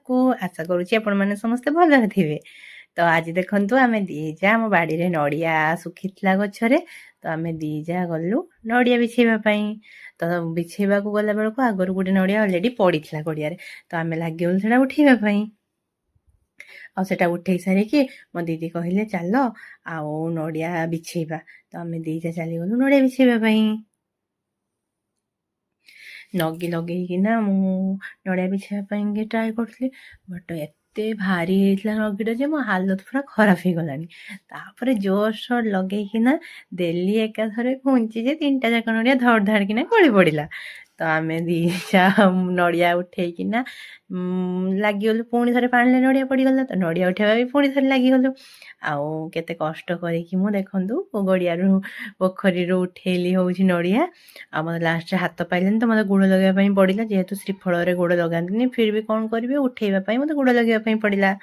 को आशा करुच्ची आपण मैंने समस्ते भलरे थे। तो आज देखंतु आमे दीजा आम बाड़ी नड़िया सुखीला गछरे तो आमे दीजा गलु नड़िया बिछेबा पई। तो बिछेबा को गला बेलको आगर गोटे नड़िया ऑलरेडी पड़ीला गड़िया तो आमे लागिगलु सेटा उठेबा पई। आ सेटा उठेई सारिकी मो दीदी कहले चल आउ नड़िया बिछेबा तो आमे दीजा चली गलु नड़िया बिछेबा पई। नगी लगेइकिना मु नड़िया बिछेबा पई ट्राए करथली बट एते भारी होइतला नगीटा जे मो हालत पूरा खराब हो गलानी। तापरे जोर सोर लगेइकिना देली एकाथरे घुंची जे 3टा जाक नड़िया धड़ धाड़ किना गली पड़िला। तो आमे दीजा नड़िया उठेइकिना लागिगलु पुणी थरे पानी नड़िया पड़गला तो नड़िया उठेबा भी पुणी थरे लागिगलु। आउ केते कष्ट करिकी मु देखंतु गड़ियारू पोखरीरू उठेली होउछि नड़िया। आ मते लास्ट हाथ पाइलेनी तो मते गोड़ लगेबा पई पड़िला जेहेतु श्रीफल रे गोड़ लगांतिनी फिर भी कोन करबे उठेबा पई मते गोड़ लगेबा पई पड़िला।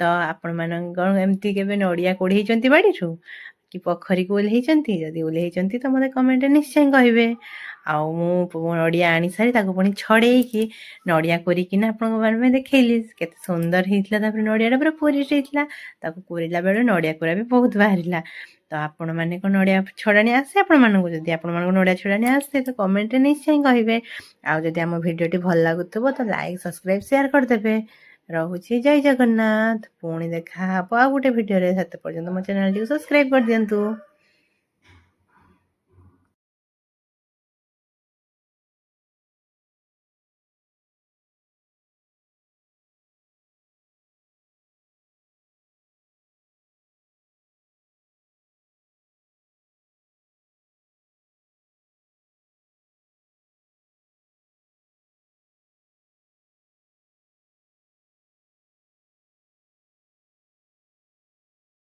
तो आपण मानकर एमती केबे नड़िया कोढ़ेइचंती बाड़ीरू कि पोखरी को ओल्हेइचंती जदि ओल्हेइचंती तो मते कमेंट निश्चय कहबे। आउ मु नड़िया आनी सारी ताको पुणी छड़ेइकी नड़िया कोरिकिना आपण माने देखैली केते सुंदर हेइतला। तापर नड़ियाटा पूरा पूरीट हेइतला ताको कोरिला बेले नड़िया कोरा भी बहुत बाहरिला। तो आपण माने को नड़िया छड़ाणी आसे आपण मानकु जदि आपण मानकु नड़िया छड़ाणी आसे तो कमेंट निश्चय कहबे। आउ जदि हम वीडियोटी भल लागुतबो तो लाइक सब्सक्राइब शेयर कर देबे। रहुछि जय जगन्नाथ पुणी देखा हबो आ गुटे वीडियो रे। सेते पर्यंत मो चैनल टी सब्सक्राइब कर दियंतु।